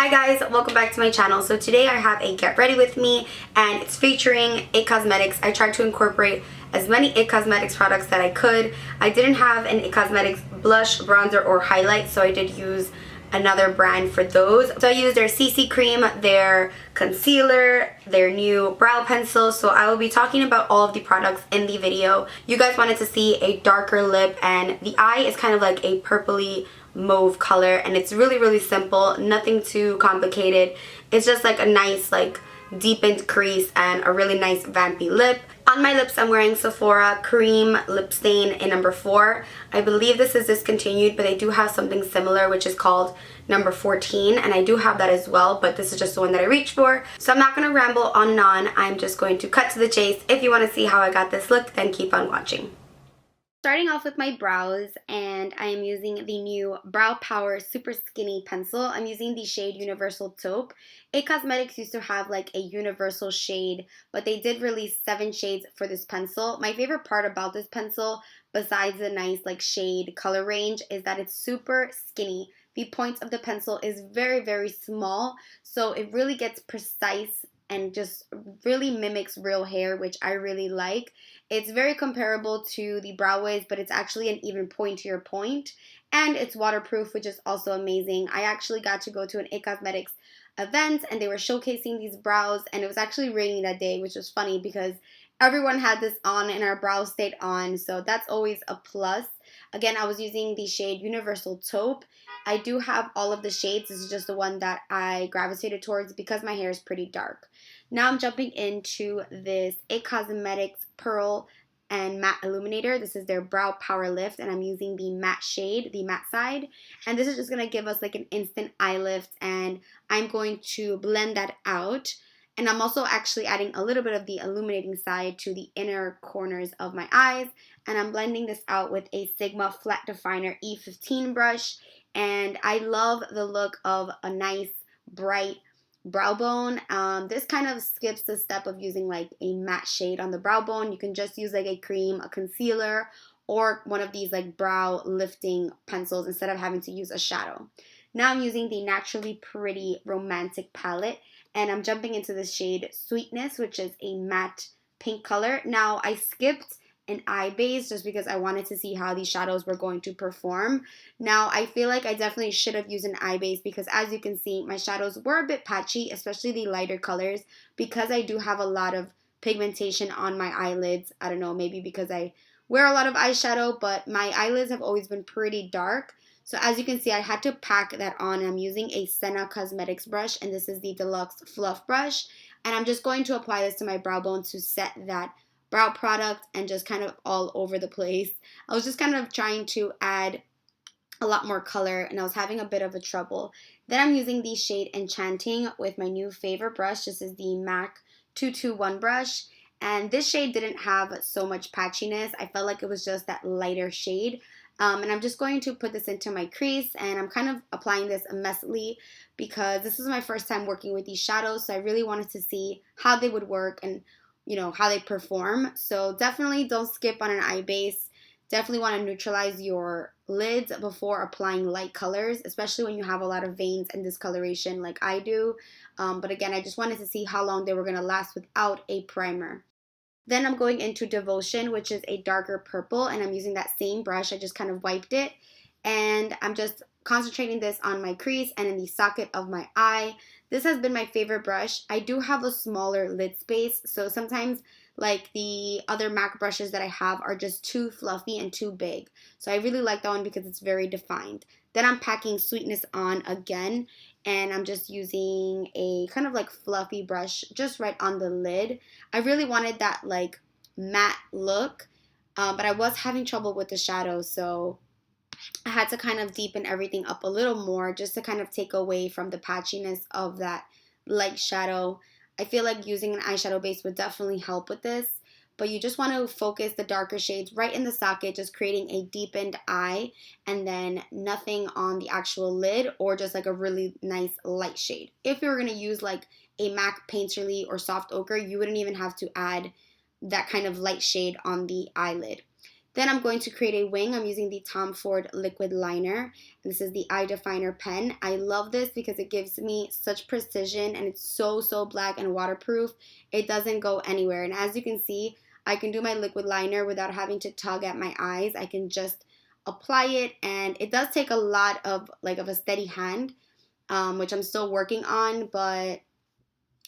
Hi guys, welcome back to my channel. So today I have a get ready with me and it's featuring It Cosmetics. I tried to incorporate as many It Cosmetics products that I could. I didn't have an It Cosmetics blush, bronzer, or highlight, so I did use another brand for those. So I used their CC cream, their concealer, their new brow pencil. So I will be talking about all of the products in the video. You guys wanted to see a darker lip, and the eye is kind of like a purpley mauve color, and it's really simple, nothing too complicated. It's just like a nice like deepened crease and a really nice vampy lip. On my lips I'm wearing Sephora Cream Lip Stain in number 4. I believe this is discontinued, but they do have something similar which is called number 14, and I do have that as well, but this is just the one that I reached for. So I'm not going to ramble on and on. I'm just going to cut to the chase. If you want to see how I got this look, then keep on watching. Starting off with my brows, and I am using the new Brow Power Super Skinny Pencil. I'm using the shade Universal Taupe. It Cosmetics used to have like a universal shade, but they did release 7 shades for this pencil. My favorite part about this pencil, besides the nice like shade color range, is that it's super skinny. The point of the pencil is very small, so it really gets precise and just really mimics real hair, which I really like. It's very comparable to the Brow Wiz, but it's actually an even pointier point, and it's waterproof, which is also amazing. I actually got to go to an It Cosmetics event, and they were showcasing these brows, and it was actually raining that day, which was funny because everyone had this on and our brows stayed on, so that's always a plus. Again, I was using the shade Universal Taupe. I do have all of the shades. This is just the one that I gravitated towards because my hair is pretty dark. Now I'm jumping into this It Cosmetics Pearl and Matte Illuminator. This is their Brow Power Lift, and I'm using the matte shade, the matte side. And this is just going to give us like an instant eye lift, and I'm going to blend that out. And I'm also actually adding a little bit of the illuminating side to the inner corners of my eyes. And I'm blending this out with a Sigma Flat Definer E15 brush. And I love the look of a nice, bright brow bone. This kind of skips the step of using like a matte shade on the brow bone. You can just use like a cream, a concealer, or one of these like brow lifting pencils instead of having to use a shadow. Now I'm using the Naturally Pretty Romantic palette, and I'm jumping into the shade Sweetness, which is a matte pink color. Now I skipped an eye base just because I wanted to see how these shadows were going to perform. Now I feel like I definitely should have used an eye base because, as you can see, my shadows were a bit patchy, especially the lighter colors, because I do have a lot of pigmentation on my eyelids. I don't know, maybe because I wear a lot of eyeshadow, but my eyelids have always been pretty dark. So as you can see, I had to pack that on. I'm using a Senna Cosmetics brush, and this is the Deluxe Fluff Brush. And I'm just going to apply this to my brow bone to set that brow product and just kind of all over the place. I was just kind of trying to add a lot more color, and I was having a bit of a trouble. Then I'm using the shade Enchanting with my new favorite brush. This is the MAC 221 brush. And this shade didn't have so much patchiness. I felt like it was just that lighter shade. And I'm just going to put this into my crease, and I'm kind of applying this messily because this is my first time working with these shadows, so I really wanted to see how they would work and, you know, how they perform. So definitely don't skip on an eye base. Definitely want to neutralize your lids before applying light colors, especially when you have a lot of veins and discoloration like I do. But again, I just wanted to see how long they were going to last without a primer. Then I'm going into Devotion, which is a darker purple, and I'm using that same brush. I just kind of wiped it, and I'm just concentrating this on my crease and in the socket of my eye. This has been my favorite brush. I do have a smaller lid space, so sometimes like the other MAC brushes that I have are just too fluffy and too big. So I really like that one because it's very defined. Then I'm packing Sweetness on again, and I'm just using a kind of like fluffy brush just right on the lid. I really wanted that like matte look, but I was having trouble with the shadow, so I had to kind of deepen everything up a little more just to kind of take away from the patchiness of that light shadow. I feel like using an eyeshadow base would definitely help with this, but you just want to focus the darker shades right in the socket, just creating a deepened eye, and then nothing on the actual lid, or just like a really nice light shade. If you were going to use like a MAC Painterly or Soft Ochre, you wouldn't even have to add that kind of light shade on the eyelid. Then I'm going to create a wing. I'm using the Tom Ford liquid liner. This is the eye definer pen. I love this because it gives me such precision, and it's so black and waterproof. It doesn't go anywhere. And as you can see, I can do my liquid liner without having to tug at my eyes. I can just apply it, and it does take a lot of a steady hand, which I'm still working on, but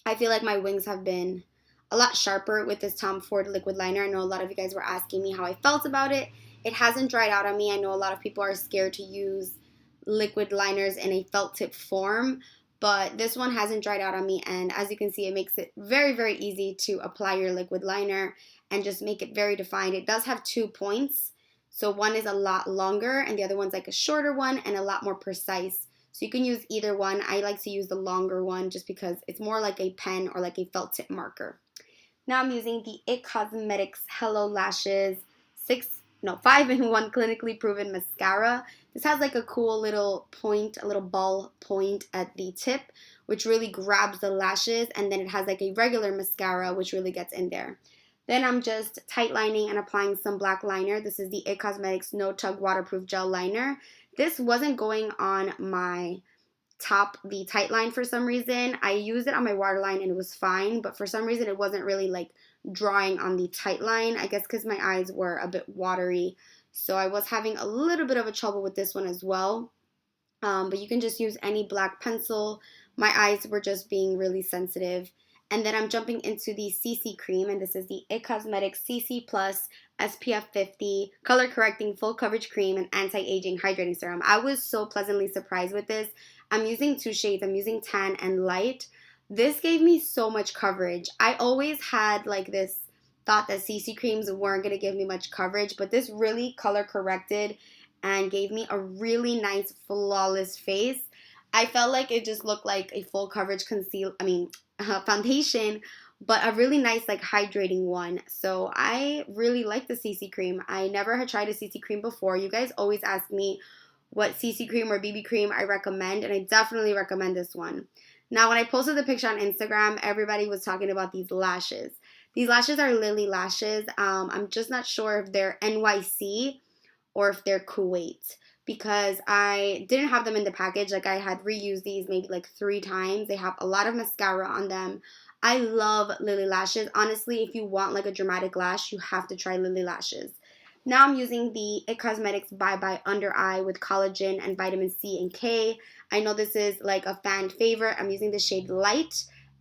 I feel like my wings have been a lot sharper with this Tom Ford liquid liner. I know a lot of you guys were asking me how I felt about it. It hasn't dried out on me. I know a lot of people are scared to use liquid liners in a felt tip form, but this one hasn't dried out on me, and as you can see, it makes it very easy to apply your liquid liner and just make it very defined. It does have 2 points, so one is a lot longer and the other one's like a shorter one and a lot more precise. So you can use either one. I like to use the longer one just because it's more like a pen or like a felt tip marker. Now I'm using the IT Cosmetics Hello Lashes 5-in-1 clinically proven mascara. This has like a cool little point, a little ball point at the tip, which really grabs the lashes, and then it has like a regular mascara, which really gets in there. Then I'm just tight lining and applying some black liner. This is the IT Cosmetics No-Tug Waterproof Gel Liner. This wasn't going on my top, the tight line, for some reason. I used it on my waterline and it was fine, but for some reason it wasn't really like drawing on the tight line. I guess because my eyes were a bit watery. So I was having a little bit of a trouble with this one as well. But you can just use any black pencil. My eyes were just being really sensitive. And then I'm jumping into the CC cream, and this is the IT Cosmetics CC Plus SPF 50 Color Correcting Full Coverage Cream and Anti-Aging Hydrating Serum. I was so pleasantly surprised with this. I'm using 2 shades. I'm using tan and light. This gave me so much coverage. I always had like this thought that CC creams weren't going to give me much coverage, but this really color corrected and gave me a really nice, flawless face. I felt like it just looked like a full coverage foundation, but a really nice like hydrating one. So I really like the CC cream. I never had tried a CC cream before. You guys always ask me what CC cream or BB cream I recommend, and I definitely recommend this one. Now, when I posted the picture on Instagram, everybody was talking about these lashes. These lashes are Lily lashes. I'm just not sure if they're NYC or if they're Kuwait, because I didn't have them in the package. Like, I had reused these maybe like 3 times. They have a lot of mascara on them. I love Lily lashes. Honestly, if you want like a dramatic lash, you have to try Lily lashes. Now I'm using the IT Cosmetics Bye Bye Under Eye with collagen and vitamin C and K. I know this is like a fan favorite. I'm using the shade Light.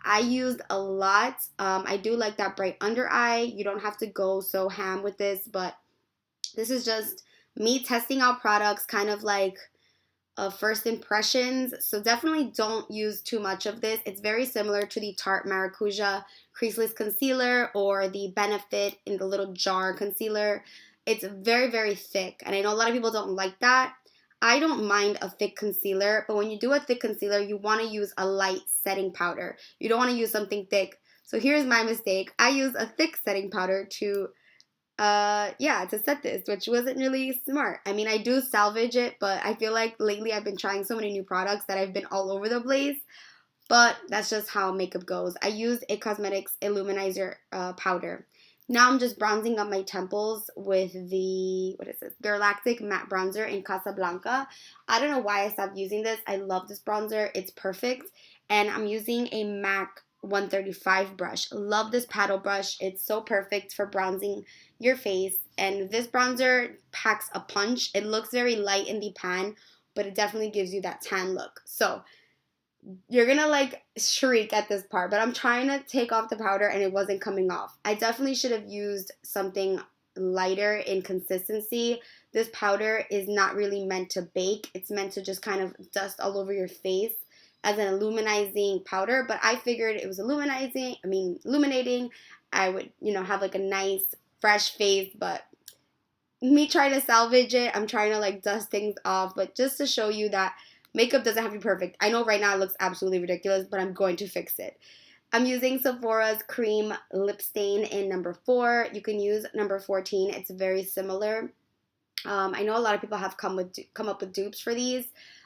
I used a lot. I do like that bright under eye. You don't have to go so ham with this, but this is just me testing out products, kind of like first impressions. So definitely don't use too much of this. It's very similar to the Tarte Maracuja Creaseless Concealer or the Benefit in the little jar concealer. It's very thick, and I know a lot of people don't like that. I don't mind a thick concealer, but when you do a thick concealer, you want to use a light setting powder. You don't want to use something thick. So here's my mistake. I used a thick setting powder to set this, which wasn't really smart. I mean, I do salvage it, but I feel like lately I've been trying so many new products that I've been all over the place. But that's just how makeup goes. I used IT Cosmetics Illuminizer Powder. Now I'm just bronzing up my temples with the, Girlactik Matte Bronzer in Casablanca. I don't know why I stopped using this. I love this bronzer. It's perfect. And I'm using a MAC 135 brush. Love this paddle brush. It's so perfect for bronzing your face. And this bronzer packs a punch. It looks very light in the pan, but it definitely gives you that tan look. So you're gonna like shriek at this part, but I'm trying to take off the powder and it wasn't coming off. I definitely should have used something lighter in consistency. This powder is not really meant to bake. It's meant to just kind of dust all over your face as an illuminizing powder, but I figured it was illuminating. I would, have like a nice fresh face, but me trying to salvage it, I'm trying to like dust things off, but just to show you that makeup doesn't have to be perfect. I know right now it looks absolutely ridiculous, but I'm going to fix it. I'm using Sephora's Cream Lip Stain in number 4. You can use number 14. It's very similar. I know a lot of people have come up with dupes for these.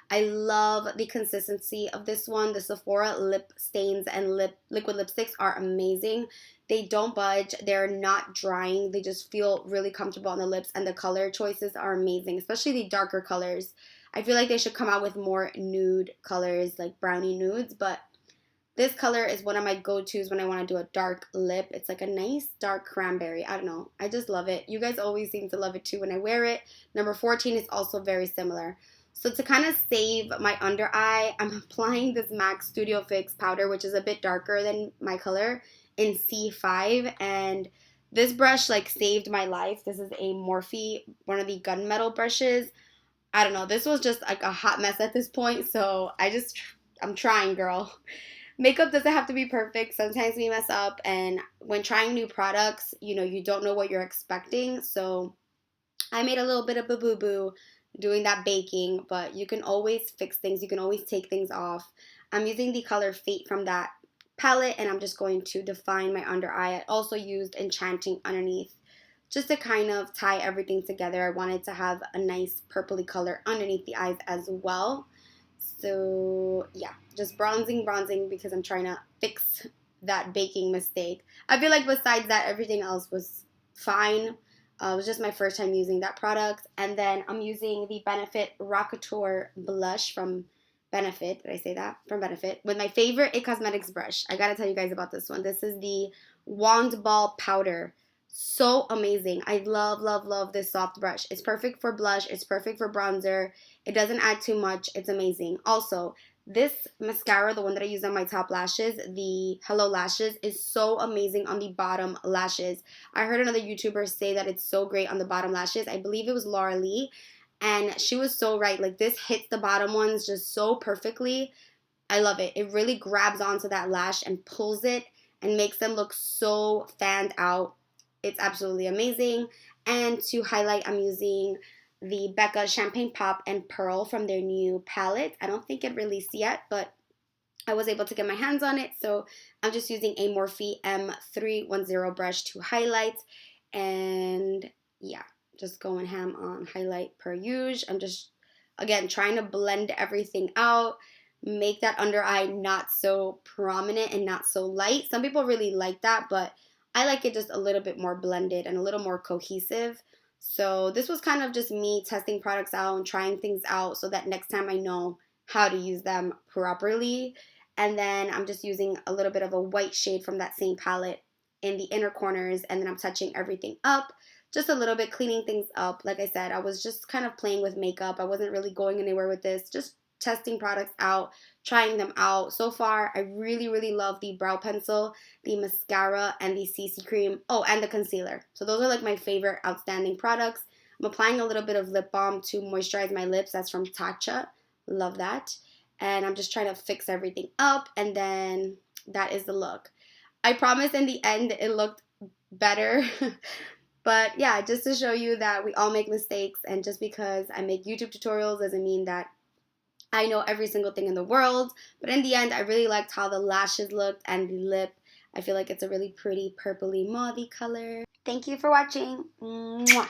I love the consistency of this one. The Sephora Lip Stains and liquid lipsticks are amazing. They don't budge. They're not drying. They just feel really comfortable on the lips, and the color choices are amazing, especially the darker colors. I feel like they should come out with more nude colors, like brownie nudes, but this color is one of my go-tos when I want to do a dark lip. It's like a nice dark cranberry. I don't know. I just love it. You guys always seem to love it too when I wear it. Number 14 is also very similar. So to kind of save my under eye, I'm applying this MAC Studio Fix powder, which is a bit darker than my color, in C5. And this brush like saved my life. This is a Morphe, one of the gunmetal brushes. I don't know. This was just like a hot mess at this point. So I'm trying, girl. Makeup doesn't have to be perfect. Sometimes we mess up, and when trying new products, you know, you don't know what you're expecting. So I made a little bit of a boo-boo doing that baking, but you can always fix things. You can always take things off. I'm using the color Fate from that palette, and I'm just going to define my under eye. I also used Enchanting underneath just to kind of tie everything together. I wanted to have a nice purpley color underneath the eyes as well. So yeah, just bronzing because I'm trying to fix that baking mistake. I feel like besides that, everything else was fine. It was just my first time using that product. And then I'm using the Benefit Rockateur blush from Benefit. Did I say that? From Benefit. With my favorite IT Cosmetics brush. I gotta tell you guys about this one. This is the Wand Ball Powder. So amazing. I love this soft brush. It's perfect for blush. It's perfect for bronzer. It doesn't add too much. It's amazing. Also, this mascara, the one that I use on my top lashes, the Hello Lashes, is so amazing on the bottom lashes. I heard another YouTuber say that it's so great on the bottom lashes. I believe it was Laura Lee, and she was so right. Like, this hits the bottom ones just so perfectly. I love it. It really grabs onto that lash and pulls it and makes them look so fanned out. It's absolutely amazing. And to highlight, I'm using the Becca Champagne Pop and Pearl from their new palette. I don't think it released yet, but I was able to get my hands on it. So I'm just using a Morphe M310 brush to highlight. And yeah, just going ham on highlight per usual. I'm just, again, trying to blend everything out. Make that under eye not so prominent and not so light. Some people really like that, but I like it just a little bit more blended and a little more cohesive. So this was kind of just me testing products out and trying things out so that next time I know how to use them properly. And then I'm just using a little bit of a white shade from that same palette in the inner corners, and then I'm touching everything up just a little bit, cleaning things up. Like I said, I was just kind of playing with makeup. I wasn't really going anywhere with this, just testing products out, trying them out. So far, I really love the brow pencil, the mascara, and the CC cream. Oh, and the concealer. So those are like my favorite outstanding products. I'm applying a little bit of lip balm to moisturize my lips. That's from Tatcha. Love that. And I'm just trying to fix everything up, and then that is the look. I promise in the end it looked better. But yeah, just to show you that we all make mistakes, and just because I make YouTube tutorials doesn't mean that I know every single thing in the world. But in the end, I really liked how the lashes looked and the lip. I feel like it's a really pretty purpley mauvey color. Thank you for watching. Mwah.